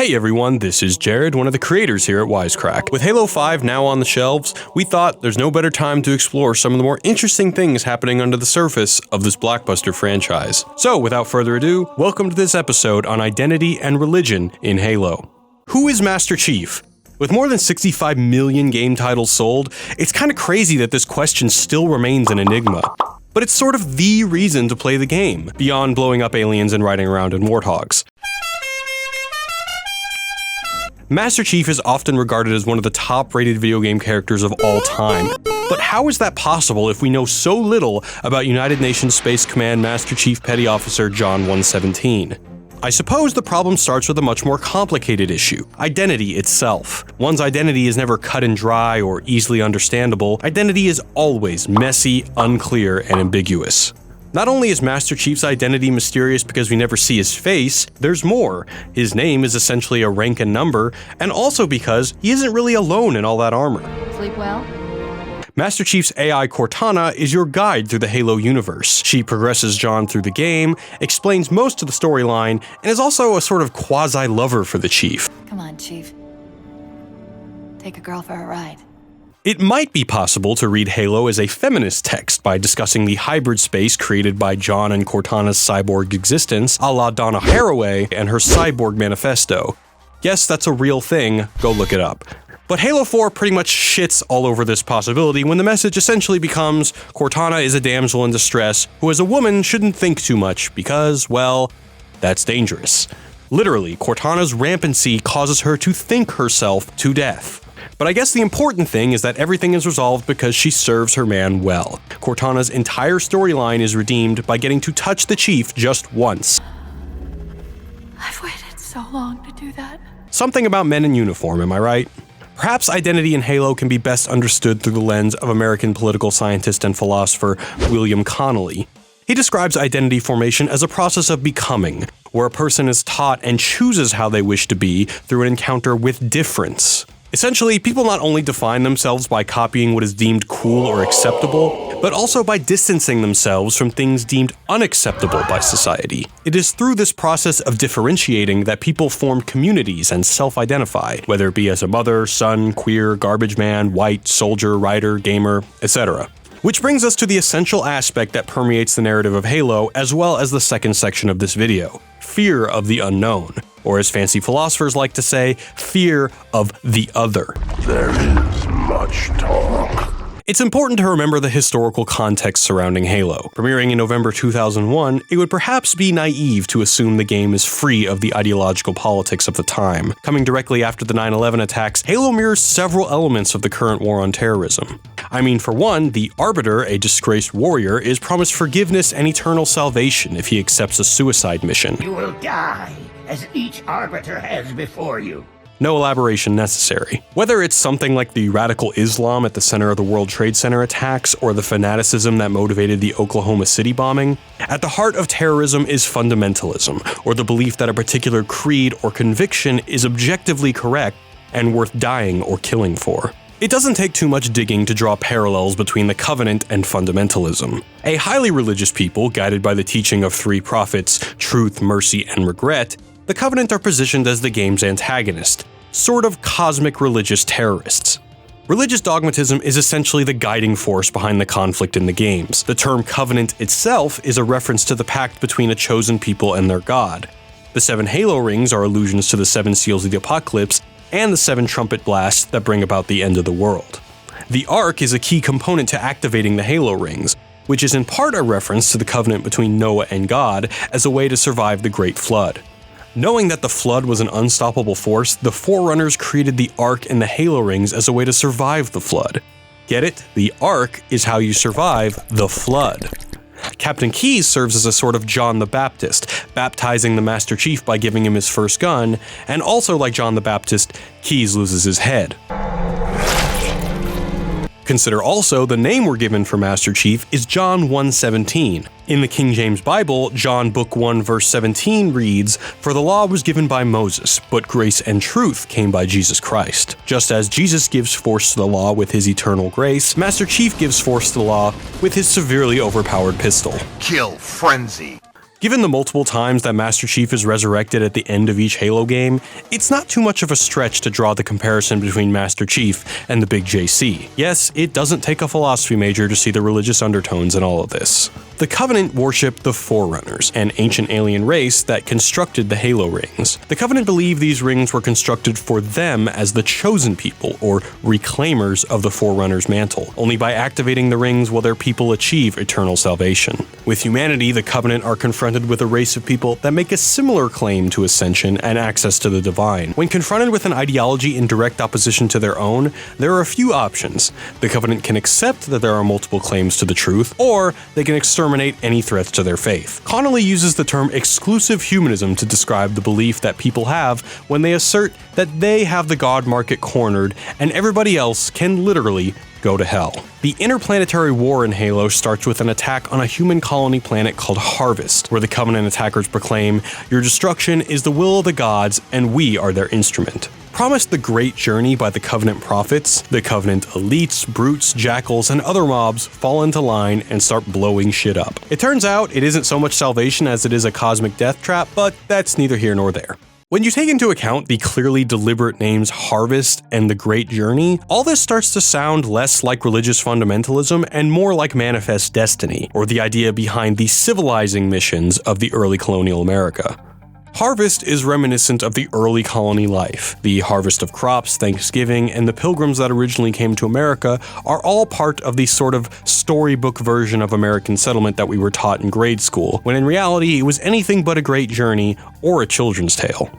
Hey everyone, this is Jared, one of the creators here at Wisecrack. With Halo 5 now on the shelves, we thought there's no better time to explore some of the more interesting things happening under the surface of this blockbuster franchise. So without further ado, welcome to this episode on identity and religion in Halo. Who is Master Chief? With more than 65 million game titles sold, it's kinda crazy that this question still remains an enigma. But it's sort of the reason to play the game, beyond blowing up aliens and riding around in warthogs. Master Chief is often regarded as one of the top-rated video game characters of all time. But how is that possible if we know so little about United Nations Space Command Master Chief Petty Officer John 117? I suppose the problem starts with a much more complicated issue: identity itself. One's identity is never cut and dry or easily understandable. Identity is always messy, unclear, and ambiguous. Not only is Master Chief's identity mysterious because we never see his face, there's more. His name is essentially a rank and number, and also because he isn't really alone in all that armor. Sleep well? Master Chief's AI Cortana is your guide through the Halo universe. She progresses John through the game, explains most of the storyline, and is also a sort of quasi-lover for the Chief. Come on, Chief. Take a girl for a ride. It might be possible to read Halo as a feminist text by discussing the hybrid space created by John and Cortana's cyborg existence, a la Donna Haraway and her Cyborg Manifesto. Yes, that's a real thing, go look it up. But Halo 4 pretty much shits all over this possibility when the message essentially becomes Cortana is a damsel in distress who as a woman shouldn't think too much because, well, that's dangerous. Literally, Cortana's rampancy causes her to think herself to death. But I guess the important thing is that everything is resolved because she serves her man well. Cortana's entire storyline is redeemed by getting to touch the Chief just once. I've waited so long to do that. Something about men in uniform, am I right? Perhaps identity in Halo can be best understood through the lens of American political scientist and philosopher William Connolly. He describes identity formation as a process of becoming, where a person is taught and chooses how they wish to be through an encounter with difference. Essentially, people not only define themselves by copying what is deemed cool or acceptable, but also by distancing themselves from things deemed unacceptable by society. It is through this process of differentiating that people form communities and self-identify, whether it be as a mother, son, queer, garbage man, white, soldier, writer, gamer, etc. Which brings us to the essential aspect that permeates the narrative of Halo, as well as the second section of this video: fear of the unknown. Or as fancy philosophers like to say, fear of the other. There is much talk. It's important to remember the historical context surrounding Halo. Premiering in November 2001, it would perhaps be naive to assume the game is free of the ideological politics of the time. Coming directly after the 9/11 attacks, Halo mirrors several elements of the current war on terrorism. I mean, for one, the Arbiter, a disgraced warrior, is promised forgiveness and eternal salvation if he accepts a suicide mission. You will die, as each Arbiter has before you. No elaboration necessary. Whether it's something like the radical Islam at the center of the World Trade Center attacks or the fanaticism that motivated the Oklahoma City bombing, at the heart of terrorism is fundamentalism, or the belief that a particular creed or conviction is objectively correct and worth dying or killing for. It doesn't take too much digging to draw parallels between the Covenant and fundamentalism. A highly religious people, guided by the teaching of three prophets, truth, mercy, and regret, the Covenant are positioned as the game's antagonist, sort of cosmic religious terrorists. Religious dogmatism is essentially the guiding force behind the conflict in the games. The term Covenant itself is a reference to the pact between a chosen people and their god. The 7 Halo rings are allusions to the 7 seals of the Apocalypse and the 7 trumpet blasts that bring about the end of the world. The Ark is a key component to activating the Halo rings, which is in part a reference to the covenant between Noah and God as a way to survive the Great Flood. Knowing that the Flood was an unstoppable force, the Forerunners created the Ark and the Halo rings as a way to survive the Flood. Get it? The Ark is how you survive the Flood. Captain Keyes serves as a sort of John the Baptist, baptizing the Master Chief by giving him his first gun, and also like John the Baptist, Keyes loses his head. Consider also the name we're given for Master Chief is John 1:17. In the King James Bible, John Book 1 verse 17 reads, "For the law was given by Moses, but grace and truth came by Jesus Christ." Just as Jesus gives force to the law with his eternal grace, Master Chief gives force to the law with his severely overpowered pistol. Kill frenzy. Given the multiple times that Master Chief is resurrected at the end of each Halo game, it's not too much of a stretch to draw the comparison between Master Chief and the Big JC. Yes, it doesn't take a philosophy major to see the religious undertones in all of this. The Covenant worshipped the Forerunners, an ancient alien race that constructed the Halo rings. The Covenant believed these rings were constructed for them as the chosen people, or reclaimers of the Forerunner's mantle. Only by activating the rings will their people achieve eternal salvation. With humanity, the Covenant are confronted with a race of people that make a similar claim to ascension and access to the divine. When confronted with an ideology in direct opposition to their own, there are a few options. The Covenant can accept that there are multiple claims to the truth, or they can exterminate any threats to their faith. Connolly uses the term exclusive humanism to describe the belief that people have when they assert that they have the God market cornered and everybody else can literally go to hell. The interplanetary war in Halo starts with an attack on a human colony planet called Harvest, where the Covenant attackers proclaim, "Your destruction is the will of the gods, and we are their instrument." Promised the great journey by the Covenant prophets, the Covenant elites, brutes, jackals, and other mobs fall into line and start blowing shit up. It turns out it isn't so much salvation as it is a cosmic death trap, but that's neither here nor there. When you take into account the clearly deliberate names Harvest and the Great Journey, all this starts to sound less like religious fundamentalism and more like manifest destiny, or the idea behind the civilizing missions of the early colonial America. Harvest is reminiscent of the early colony life. The harvest of crops, Thanksgiving, and the pilgrims that originally came to America are all part of the sort of storybook version of American settlement that we were taught in grade school, when in reality it was anything but a great journey or a children's tale.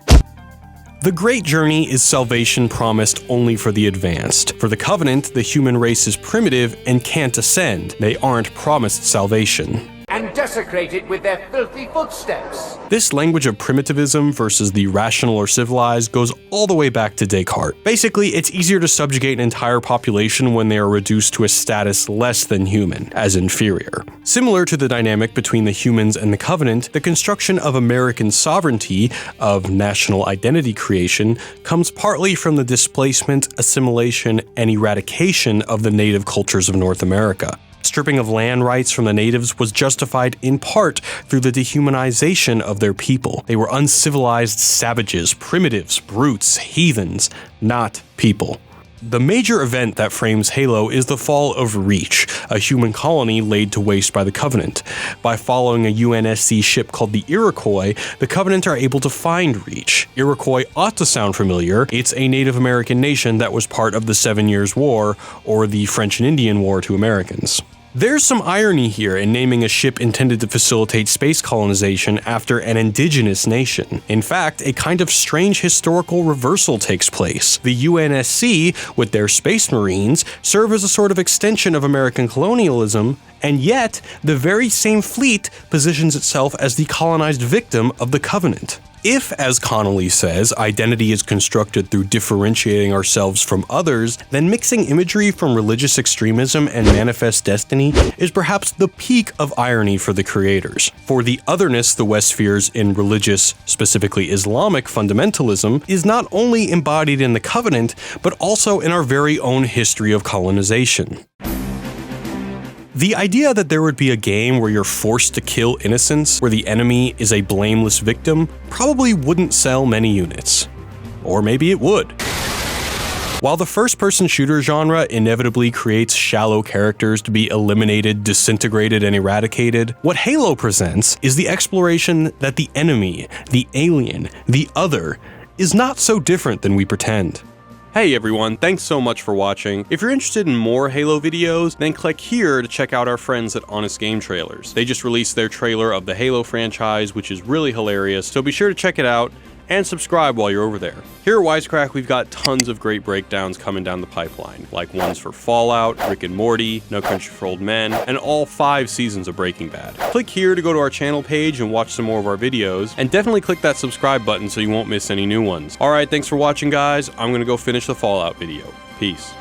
The Great Journey is salvation promised only for the advanced. For the Covenant, the human race is primitive and can't ascend. They aren't promised salvation. And desecrated with their filthy footsteps. This language of primitivism versus the rational or civilized goes all the way back to Descartes. Basically, it's easier to subjugate an entire population when they are reduced to a status less than human, as inferior. Similar to the dynamic between the humans and the Covenant, the construction of American sovereignty, of national identity creation, comes partly from the displacement, assimilation, and eradication of the native cultures of North America. Stripping of land rights from the natives was justified in part through the dehumanization of their people. They were uncivilized savages, primitives, brutes, heathens, not people. The major event that frames Halo is the fall of Reichle, a human colony laid to waste by the Covenant. By following a UNSC ship called the Iroquois, the Covenant are able to find Reichle. Iroquois ought to sound familiar. It's a Native American nation that was part of the 7 Years' War, or the French and Indian War to Americans. There's some irony here in naming a ship intended to facilitate space colonization after an indigenous nation. In fact, a kind of strange historical reversal takes place. The UNSC, with their space marines, serve as a sort of extension of American colonialism, and yet the very same fleet positions itself as the colonized victim of the Covenant. If, as Connolly says, identity is constructed through differentiating ourselves from others, then mixing imagery from religious extremism and manifest destiny is perhaps the peak of irony for the creators. For the otherness the West fears in religious, specifically Islamic fundamentalism, is not only embodied in the Covenant, but also in our very own history of colonization. The idea that there would be a game where you're forced to kill innocents, where the enemy is a blameless victim, probably wouldn't sell many units. Or maybe it would. While the first-person shooter genre inevitably creates shallow characters to be eliminated, disintegrated, and eradicated, what Halo presents is the exploration that the enemy, the alien, the other, is not so different than we pretend. Hey everyone, thanks so much for watching. If you're interested in more Halo videos, then click here to check out our friends at Honest Game Trailers. They just released their trailer of the Halo franchise, which is really hilarious, so be sure to check it out and subscribe while you're over there. Here at Wisecrack, we've got tons of great breakdowns coming down the pipeline, like ones for Fallout, Rick and Morty, No Country for Old Men, and all 5 seasons of Breaking Bad. Click here to go to our channel page and watch some more of our videos, and definitely click that subscribe button so you won't miss any new ones. Alright, thanks for watching guys, I'm gonna go finish the Fallout video. Peace.